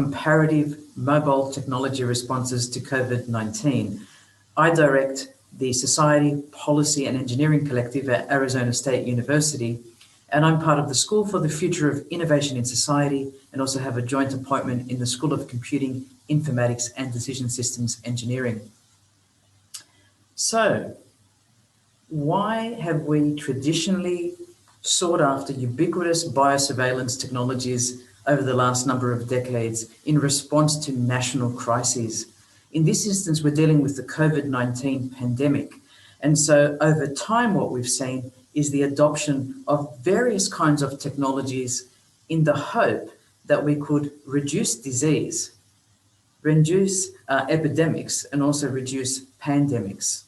comparative mobile technology responses to COVID-19. I direct the Society, Policy and Engineering Collective at Arizona State University, and I'm part of the School for the Future of Innovation in Society and also have a joint appointment in the School of Computing, Informatics and Decision Systems Engineering. So, why have we traditionally sought after ubiquitous biosurveillance technologies over the last number of decades in response to national crises? In this instance, we're dealing with the COVID-19 pandemic. And so over time, what we've seen is the adoption of various kinds of technologies in the hope that we could reduce disease, reduce epidemics, and also reduce pandemics.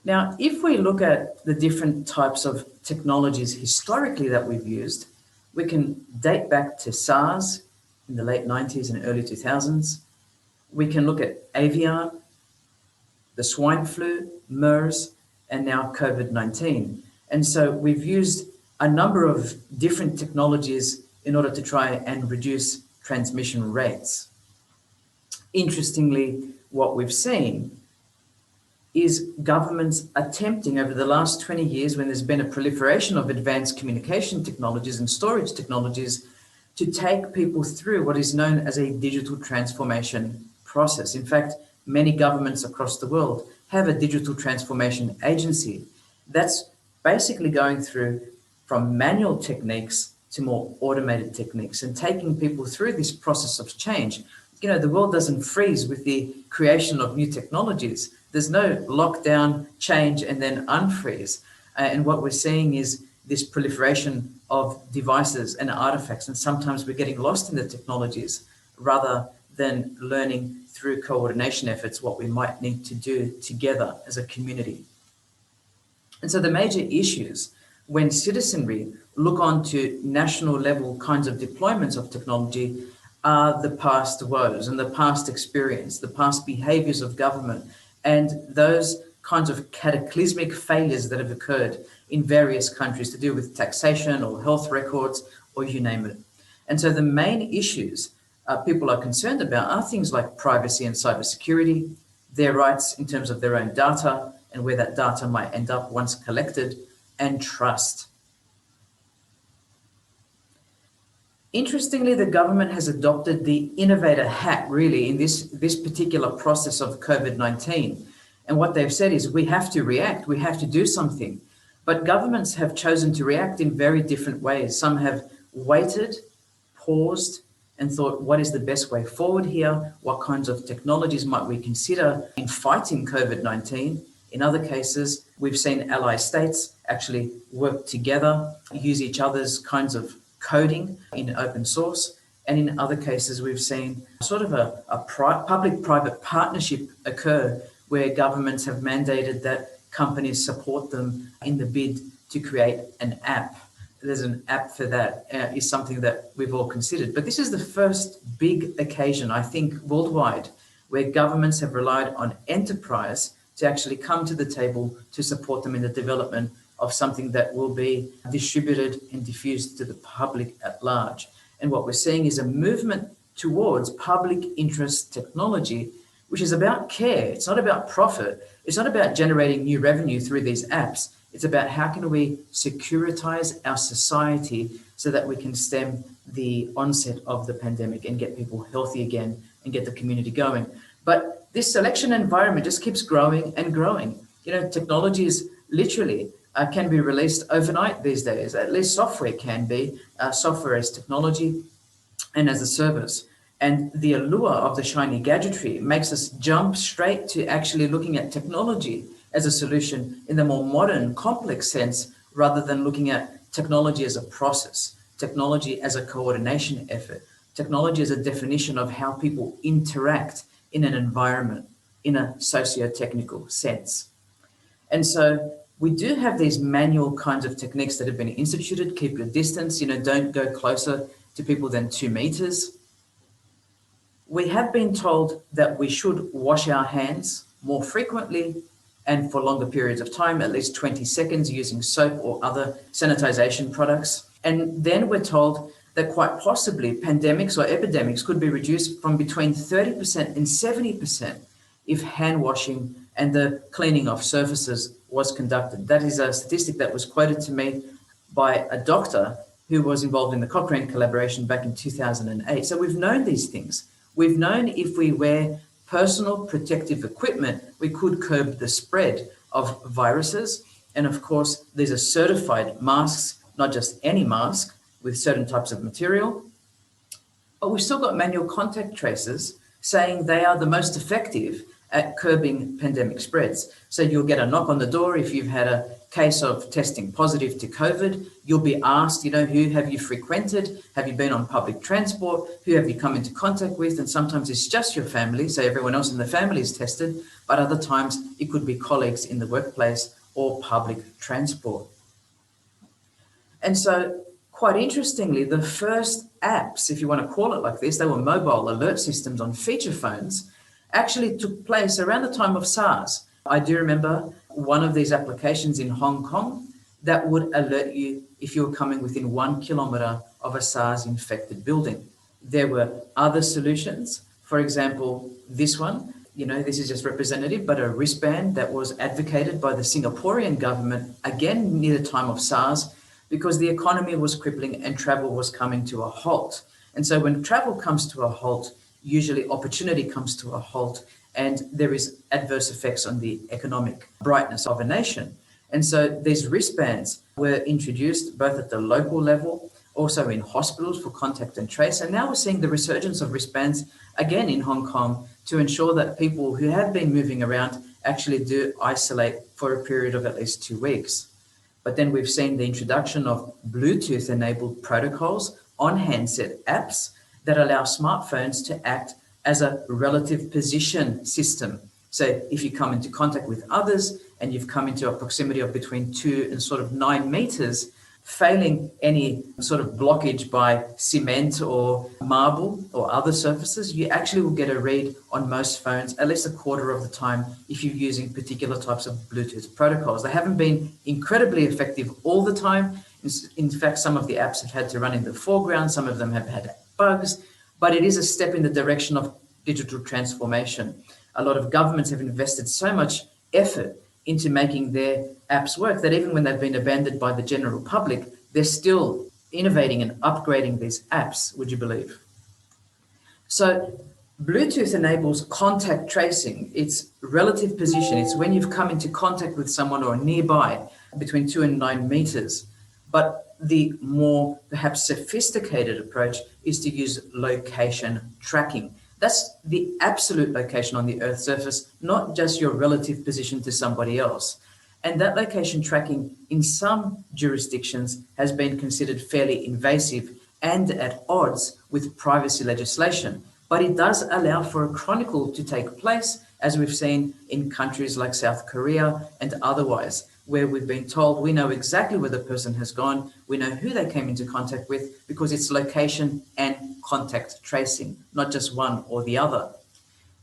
Now, if we look at the different types of technologies historically that we've used, we can date back to SARS in the late 90s and early 2000s. We can look at avian, the swine flu, MERS, and now COVID-19. And so we've used a number of different technologies in order to try and reduce transmission rates. Interestingly, what we've seen is governments attempting over the last 20 years, when there's been a proliferation of advanced communication technologies and storage technologies, to take people through what is known as a digital transformation process. In fact, many governments across the world have a digital transformation agency that's basically going through from manual techniques to more automated techniques and taking people through this process of change. You know, the world doesn't freeze with the creation of new technologies. There's no lockdown, change, and then unfreeze. And what we're seeing is this proliferation of devices and artifacts. And sometimes we're getting lost in the technologies rather than learning through coordination efforts what we might need to do together as a community. And so the major issues when citizenry look on to national level kinds of deployments of technology are the past woes and the past experience, the past behaviors of government, and those kinds of cataclysmic failures that have occurred in various countries to do with taxation or health records or you name it. And so the main issues people are concerned about are things like privacy and cybersecurity, their rights in terms of their own data and where that data might end up once collected, and trust. Interestingly, the government has adopted the innovator hat really in this particular process of COVID-19. And what they've said is we have to react, we have to do something. But governments have chosen to react in very different ways. Some have waited, paused, and thought, what is the best way forward here? What kinds of technologies might we consider in fighting COVID-19? In other cases, we've seen ally states actually work together, use each other's kinds of coding in open source. And in other cases, we've seen sort of a public-private partnership occur where governments have mandated that companies support them in the bid to create an app. There's an app for that, is something that we've all considered. But this is the first big occasion, I think, worldwide, where governments have relied on enterprise to actually come to the table to support them in the development of something that will be distributed and diffused to the public at large. And what we're seeing is a movement towards public interest technology, which is about care. It's not about profit. It's not about generating new revenue through these apps. It's about how can we securitize our society so that we can stem the onset of the pandemic and get people healthy again and get the community going. But this selection environment just keeps growing and growing. You know, technologies literally can be released overnight these days. At least software can be, software as technology and as a service. And the allure of the shiny gadgetry makes us jump straight to actually looking at technology as a solution in the more modern, complex sense, rather than looking at technology as a process, technology as a coordination effort, technology as a definition of how people interact in an environment in a socio-technical sense. And so we do have these manual kinds of techniques that have been instituted. Keep your distance, don't go closer to people than 2 meters. We have been told that we should wash our hands more frequently and for longer periods of time, at least 20 seconds using soap or other sanitization products. And then we're told that quite possibly pandemics or epidemics could be reduced from between 30% and 70% if hand washing and the cleaning of surfaces was conducted. That is a statistic that was quoted to me by a doctor who was involved in the Cochrane collaboration back in 2008. So we've known these things. We've known if we wear personal protective equipment, we could curb the spread of viruses. And of course, these are certified masks, not just any mask with certain types of material. But we've still got manual contact tracers saying they are the most effective at curbing pandemic spreads. So you'll get a knock on the door if you've had a case of testing positive to COVID. You'll be asked, who have you frequented? Have you been on public transport? Who have you come into contact with? And sometimes it's just your family, so everyone else in the family is tested, but other times it could be colleagues in the workplace or public transport. And so quite interestingly, the first apps, if you want to call it like this, they were mobile alert systems on feature phones, actually took place around the time of SARS. I do remember one of these applications in Hong Kong that would alert you if you were coming within 1 kilometer of a SARS-infected building. There were other solutions. For example, this one, this is just representative, but a wristband that was advocated by the Singaporean government, again, near the time of SARS, because the economy was crippling and travel was coming to a halt. And so when travel comes to a halt, usually opportunity comes to a halt, and there is adverse effects on the economic brightness of a nation. And so these wristbands were introduced both at the local level, also in hospitals for contact and trace. And now we're seeing the resurgence of wristbands again in Hong Kong to ensure that people who have been moving around actually do isolate for a period of at least 2 weeks. But then we've seen the introduction of Bluetooth-enabled protocols on handset apps that allow smartphones to act as a relative position system. So if you come into contact with others and you've come into a proximity of between 2 and sort of 9 meters, failing any sort of blockage by cement or marble or other surfaces, you actually will get a read on most phones at least a quarter of the time if you're using particular types of Bluetooth protocols. They haven't been incredibly effective all the time. In fact, some of the apps have had to run in the foreground, some of them have had bugs, but it is a step in the direction of digital transformation. A lot of governments have invested so much effort into making their apps work that even when they've been abandoned by the general public, they're still innovating and upgrading these apps, would you believe? So Bluetooth enables contact tracing. It's relative position. It's when you've come into contact with someone or nearby between 2 and 9 meters. But the more perhaps sophisticated approach is to use location tracking. That's the absolute location on the Earth's surface, not just your relative position to somebody else. And that location tracking in some jurisdictions has been considered fairly invasive and at odds with privacy legislation. But it does allow for a chronicle to take place, as we've seen in countries like South Korea and otherwise, where we've been told we know exactly where the person has gone, we know who they came into contact with, because it's location and contact tracing, not just one or the other.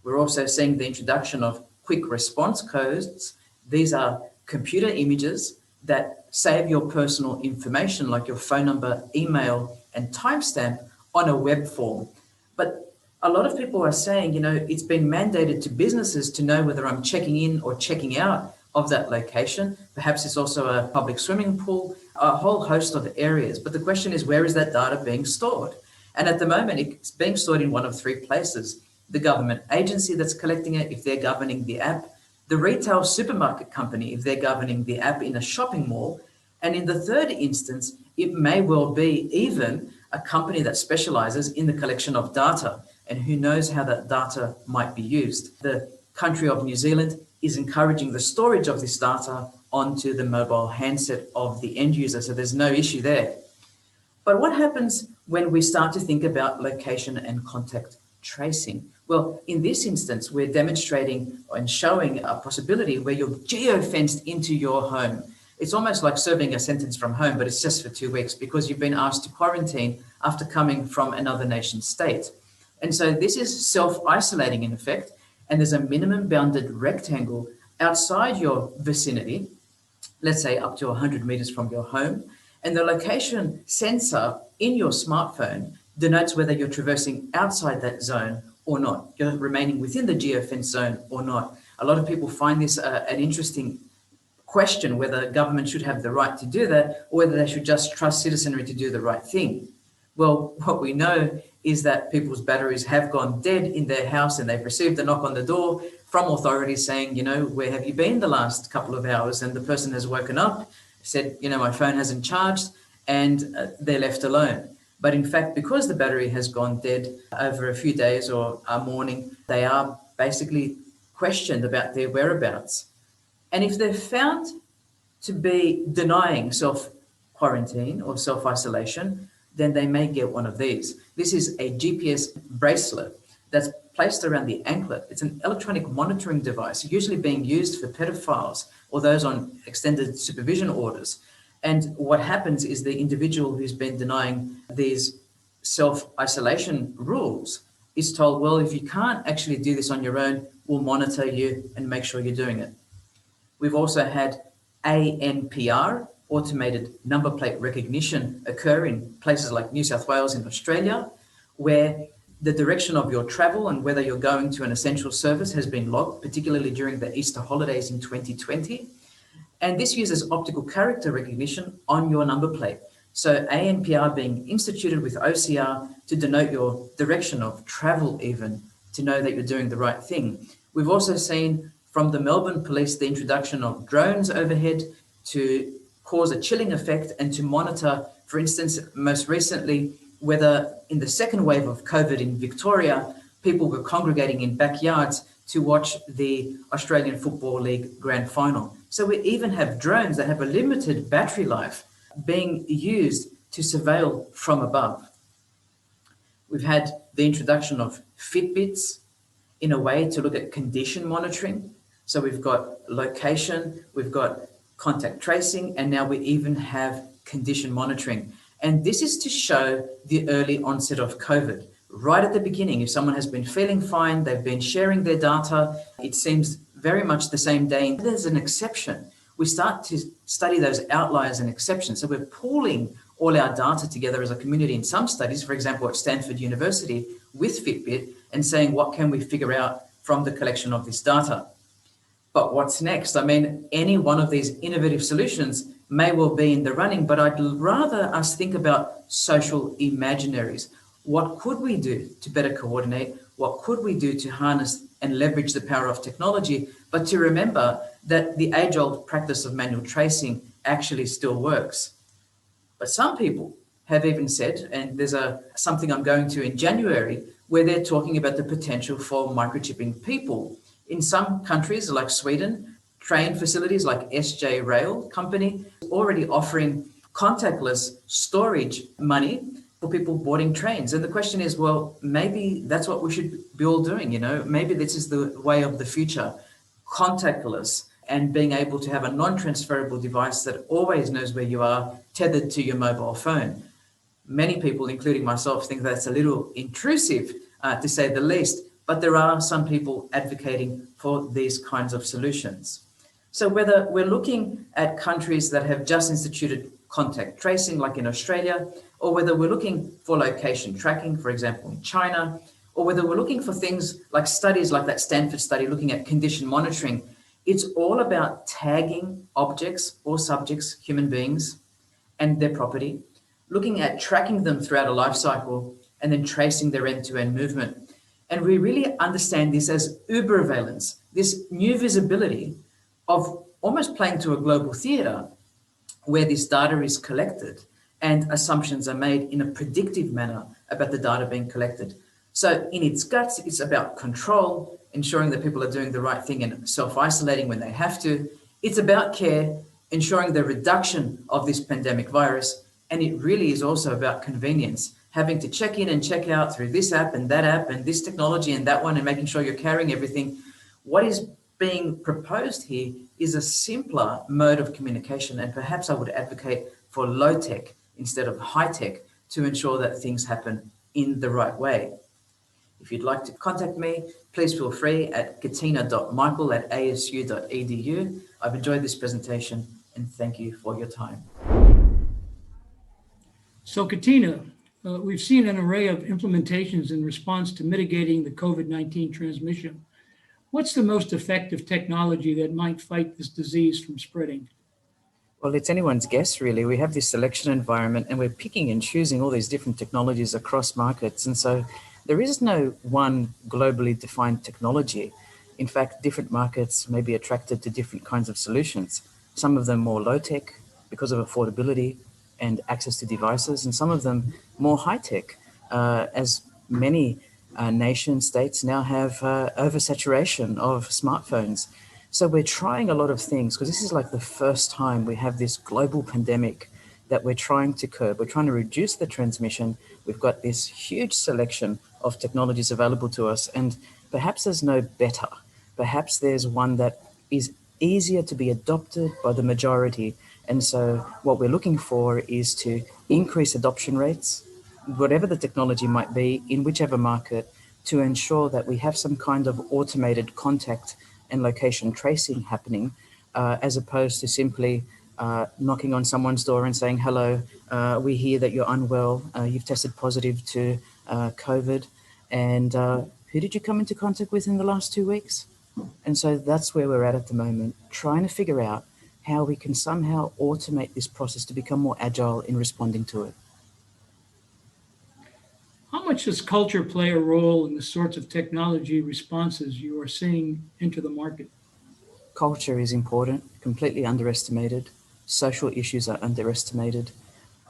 We're also seeing the introduction of quick response codes. These are computer images that save your personal information like your phone number, email, and timestamp on a web form. But a lot of people are saying, it's been mandated to businesses to know whether I'm checking in or checking out of that location. Perhaps it's also a public swimming pool, a whole host of areas. But the question is, where is that data being stored? And at the moment, it's being stored in one of 3 places. The government agency that's collecting it, if they're governing the app, the retail supermarket company, if they're governing the app in a shopping mall, and in the third instance, it may well be even a company that specializes in the collection of data, and who knows how that data might be used. The country of New Zealand is encouraging the storage of this data onto the mobile handset of the end user, so there's no issue there. But what happens when we start to think about location and contact tracing? Well, in this instance, we're demonstrating and showing a possibility where you're geo-fenced into your home. It's almost like serving a sentence from home, but it's just for 2 weeks because you've been asked to quarantine after coming from another nation state. And so this is self-isolating in effect, and there's a minimum bounded rectangle outside your vicinity, let's say up to 100 meters from your home. And the location sensor in your smartphone denotes whether you're traversing outside that zone or not. You're remaining within the geofence zone or not. A lot of people find this an interesting question, whether government should have the right to do that or whether they should just trust citizenry to do the right thing. Well, what we know is that people's batteries have gone dead in their house and they've received a knock on the door from authorities saying, where have you been the last couple of hours? And the person has woken up, said, my phone hasn't charged, and they're left alone. But in fact, because the battery has gone dead over a few days or a morning, they are basically questioned about their whereabouts. And if they're found to be denying self-quarantine or self-isolation, then they may get one of these. This is a GPS bracelet that's placed around the anklet. It's an electronic monitoring device, usually being used for pedophiles or those on extended supervision orders. And what happens is the individual who's been denying these self-isolation rules is told, well, if you can't actually do this on your own, we'll monitor you and make sure you're doing it. We've also had ANPR, automated number plate recognition, occur in places like New South Wales in Australia, where the direction of your travel and whether you're going to an essential service has been logged, particularly during the Easter holidays in 2020. And this uses optical character recognition on your number plate. So ANPR being instituted with OCR to denote your direction of travel, even to know that you're doing the right thing. We've also seen from the Melbourne Police the introduction of drones overhead to cause a chilling effect and to monitor, for instance, most recently, whether in the second wave of COVID in Victoria, people were congregating in backyards to watch the Australian Football League Grand Final. So we even have drones that have a limited battery life being used to surveil from above. We've had the introduction of Fitbits in a way to look at condition monitoring. So we've got location, we've got contact tracing, and now we even have condition monitoring. And this is to show the early onset of COVID. Right at the beginning, if someone has been feeling fine, they've been sharing their data, it seems very much the same day. There's an exception. We start to study those outliers and exceptions. So we're pooling all our data together as a community in some studies, for example, at Stanford University with Fitbit, and saying, what can we figure out from the collection of this data? But what's next? I mean, any one of these innovative solutions may well be in the running, but I'd rather us think about social imaginaries. What could we do to better coordinate? What could we do to harness and leverage the power of technology? But to remember that the age-old practice of manual tracing actually still works. But some people have even said, and there's something I'm going to in January, where they're talking about the potential for microchipping people. In some countries like Sweden, train facilities like SJ Rail Company already offering contactless storage money for people boarding trains. And the question is, well, maybe that's what we should be all doing, maybe this is the way of the future, contactless, and being able to have a non-transferable device that always knows where you are, tethered to your mobile phone. Many people, including myself, think that's a little intrusive, to say the least, but there are some people advocating for these kinds of solutions. So whether we're looking at countries that have just instituted contact tracing, like in Australia, or whether we're looking for location tracking, for example, in China, or whether we're looking for things like studies like that Stanford study looking at condition monitoring, it's all about tagging objects or subjects, human beings, and their property, looking at tracking them throughout a life cycle, and then tracing their end-to-end movement. And we really understand this as uberveillance, this new visibility of almost playing to a global theater where this data is collected and assumptions are made in a predictive manner about the data being collected. So in its guts, it's about control, ensuring that people are doing the right thing and self-isolating when they have to. It's about care, ensuring the reduction of this pandemic virus. And it really is also about convenience, having to check in and check out through this app and this technology and that one, and making sure you're carrying everything. What is being proposed here is a simpler mode of communication, and perhaps I would advocate for low tech instead of high tech to ensure that things happen in the right way. If you'd like to contact me, please feel free at katina.michael@asu.edu. I've enjoyed this presentation and thank you for your time. So, Katina, we've seen an array of implementations in response to mitigating the COVID-19 transmission. What's the most effective technology that might fight this disease from spreading? Well, it's anyone's guess, really. We have this selection environment and we're picking and choosing all these different technologies across markets. And so there is no one globally defined technology. In fact, different markets may be attracted to different kinds of solutions. Some of them more low tech because of affordability and access to devices, and some of them more high tech, as many nation states now have oversaturation of smartphones. So we're trying a lot of things because this is like the first time we have this global pandemic that we're trying to curb. We're trying to reduce the transmission. We've got this huge selection of technologies available to us, and perhaps there's no better. Perhaps there's one that is easier to be adopted by the majority. And so what we're looking for is to increase adoption rates, whatever the technology might be, in whichever market, to ensure that we have some kind of automated contact and location tracing happening, as opposed to simply knocking on someone's door and saying, hello, we hear that you're unwell, you've tested positive to COVID, and who did you come into contact with in the last 2 weeks? And so that's where we're at the moment, trying to figure out how we can somehow automate this process to become more agile in responding to it. How much does culture play a role in the sorts of technology responses you are seeing enter the market? Culture is important, completely underestimated. Social issues are underestimated.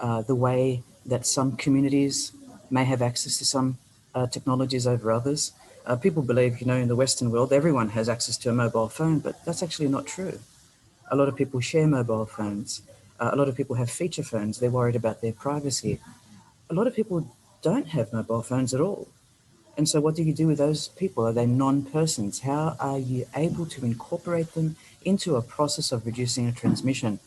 The way that some communities may have access to some technologies over others. People believe, in the Western world, everyone has access to a mobile phone, but that's actually not true. A lot of people share mobile phones. A lot of people have feature phones. They're worried about their privacy. A lot of people don't have mobile phones at all. And so what do you do with those people? Are they non-persons? How are you able to incorporate them into a process of reducing a transmission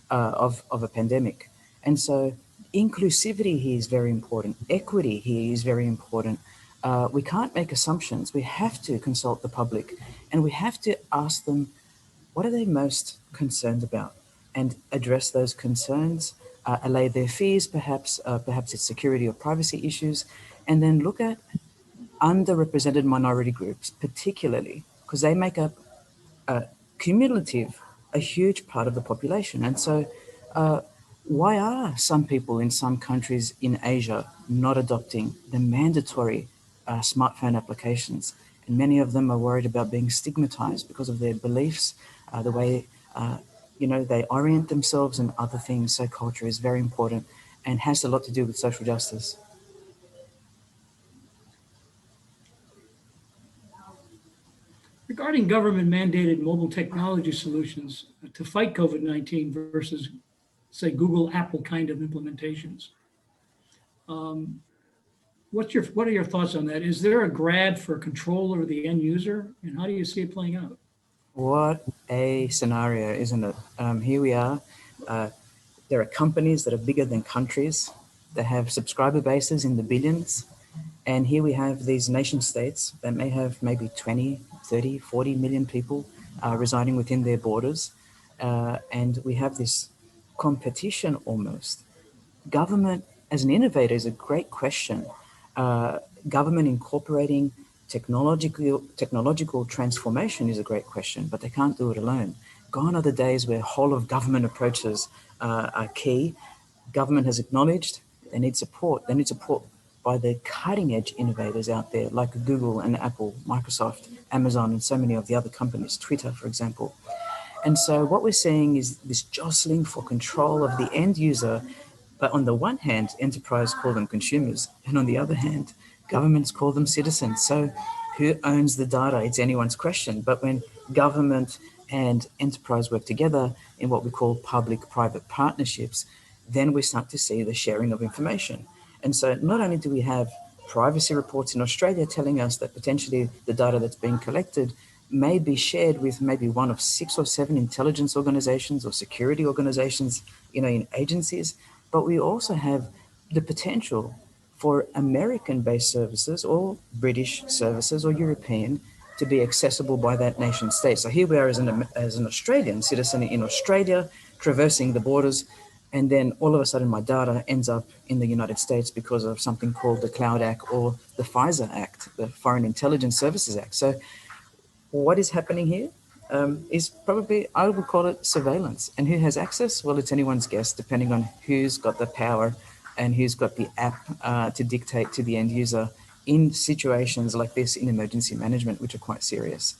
of a pandemic? And so inclusivity here is very important. Equity here is very important. We can't make assumptions. We have to consult the public and we have to ask them, what are they most concerned about? And address those concerns, allay their fears, perhaps it's security or privacy issues, and then look at underrepresented minority groups, particularly because they make up a huge part of the population. And so why are some people in some countries in Asia not adopting the mandatory smartphone applications? And many of them are worried about being stigmatized because of their beliefs, the way they orient themselves and other things. So culture is very important and has a lot to do with social justice. Regarding government mandated mobile technology solutions to fight COVID 19 versus, say, Google, Apple kind of implementations, what are your thoughts on that? Is there a grab for control over the end user, and how do you see it playing out? What a scenario, isn't it? Here we are. There are companies that are bigger than countries that have subscriber bases in the billions. And here we have these nation states that may have maybe 20, 30, 40 million people residing within their borders. And we have this competition almost. Government as an innovator is a great question. Government incorporating technological transformation is a great question, but they can't do it alone. Gone are the days where whole of government approaches are key. Government has acknowledged they need support. They need support by the cutting edge innovators out there like Google and Apple, Microsoft, Amazon, and so many of the other companies, Twitter, for example. And so what we're seeing is this jostling for control of the end user. But on the one hand, enterprise call them consumers. And on the other hand, governments call them citizens. So who owns the data? It's anyone's question. But when government and enterprise work together in what we call public-private partnerships, then we start to see the sharing of information. And so not only do we have privacy reports in Australia telling us that potentially the data that's being collected may be shared with maybe one of 6 or 7 intelligence organizations or security organizations, in agencies, but we also have the potential for American-based services or British services or European to be accessible by that nation state. So here we are as an Australian citizen in Australia, traversing the borders, And then all of a sudden my data ends up in the United States because of something called the Cloud Act or the FISA Act, the Foreign Intelligence Services Act. So what is happening here is probably, I would call it surveillance. And who has access? Well, it's anyone's guess, depending on who's got the power and who's got the app to dictate to the end user in situations like this in emergency management, which are quite serious.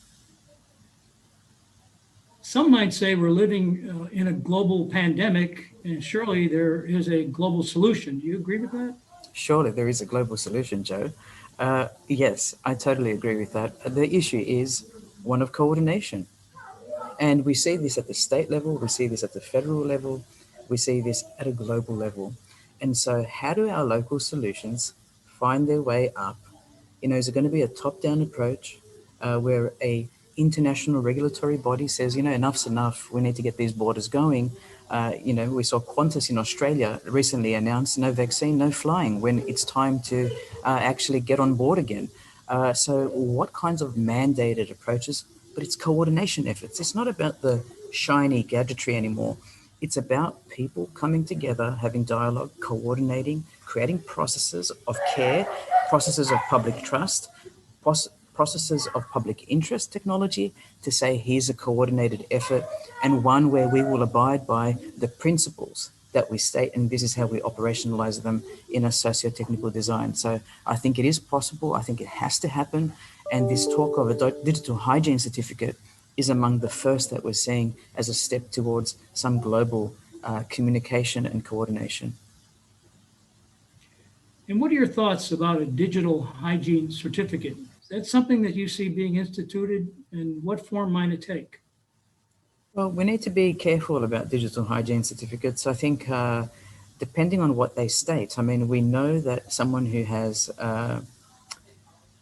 Some might say we're living in a global pandemic, and surely there is a global solution. Do you agree with that? Surely there is a global solution, Joe. Yes, I totally agree with that. The issue is one of coordination. And we see this at the state level, we see this at the federal level, we see this at a global level. And so, how do our local solutions find their way up? You know, is it going to be a top-down approach where a international regulatory body says, you know, enough's enough, we need to get these borders going? You know, we saw Qantas in Australia recently announce no vaccine, no flying when it's time to actually get on board again. So, what kinds of mandated approaches? But it's coordination efforts. It's not about the shiny gadgetry anymore. It's about people coming together, having dialogue, coordinating, creating processes of care, processes of public trust, processes of public interest technology to say here's a coordinated effort and one where we will abide by the principles that we state, and this is how we operationalize them in a socio-technical design. So I think it is possible. I think it has to happen. And this talk of a digital hygiene certificate is among the first that we're seeing as a step towards some global communication and coordination. And what are your thoughts about a digital hygiene certificate? Is that something that you see being instituted, and what form might it take? Well, we need to be careful about digital hygiene certificates. I think depending on what they state, I mean, we know that someone who has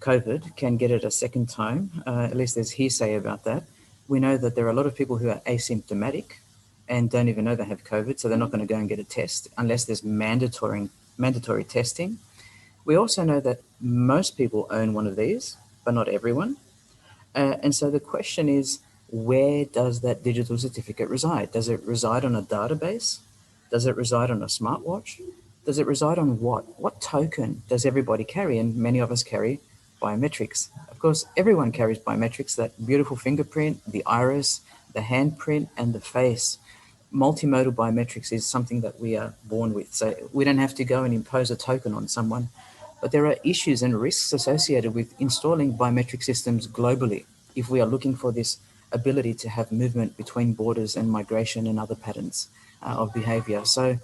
COVID can get it a second time. At least there's hearsay about that. We know that there are a lot of people who are asymptomatic and don't even know they have COVID, so they're not going to go and get a test unless there's mandatory testing. We also know that most people own one of these, but not everyone. And so the question is, where does that digital certificate reside? Does it reside on a database? Does it reside on a smartwatch? Does it reside on what? What token does everybody carry? And many of us carry biometrics. Of course, everyone carries biometrics, that beautiful fingerprint, the iris, the handprint, and the face. Multimodal biometrics is something that we are born with. So we don't have to go and impose a token on someone. But there are issues and risks associated with installing biometric systems globally if we are looking for this ability to have movement between borders and migration and other patterns of behavior. So,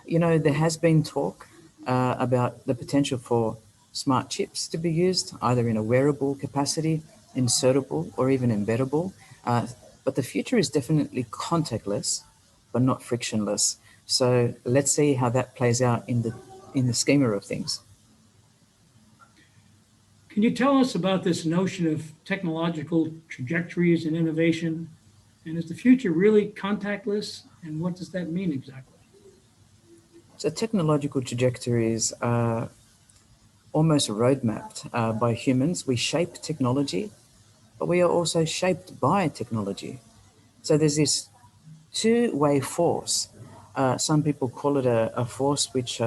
you know, there has been talk about the potential for smart chips to be used, either in a wearable capacity, insertable, or even embeddable. But the future is definitely contactless, but not frictionless. So let's see how that plays out in the schema of things. Can you tell us about this notion of technological trajectories and innovation? And is the future really contactless? And what does that mean exactly? So technological trajectories are almost roadmapped by humans. We shape technology, but we are also shaped by technology. So there's this two-way force. Some people call it a force which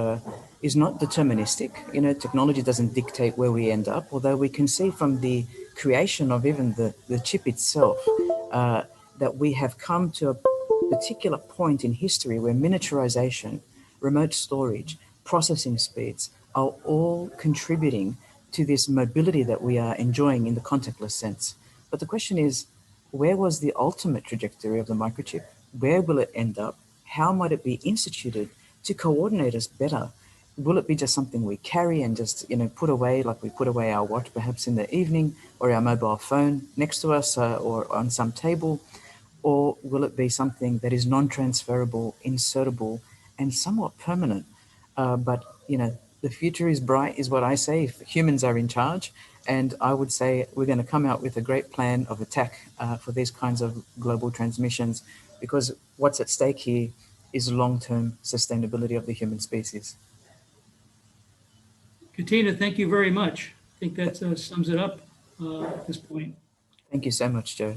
is not deterministic. You know, technology doesn't dictate where we end up, although we can see from the creation of even the chip itself that we have come to a particular point in history where miniaturization, remote storage, processing speeds are all contributing to this mobility that we are enjoying in the contactless sense. But the question is, where was the ultimate trajectory of the microchip? Where will it end up? How might it be instituted to coordinate us better? Will it be just something we carry and just, you know, put away like we put away our watch perhaps in the evening, or our mobile phone next to us or on some table? Or will it be something that is non-transferable, insertable, and somewhat permanent? But, you know, the future is bright, is what I say, if humans are in charge. And I would say we're going to come out with a great plan of attack for these kinds of global transmissions, because what's at stake here is long-term sustainability of the human species. Katina, thank you very much. I think that sums it up at this point. Thank you so much, Joe.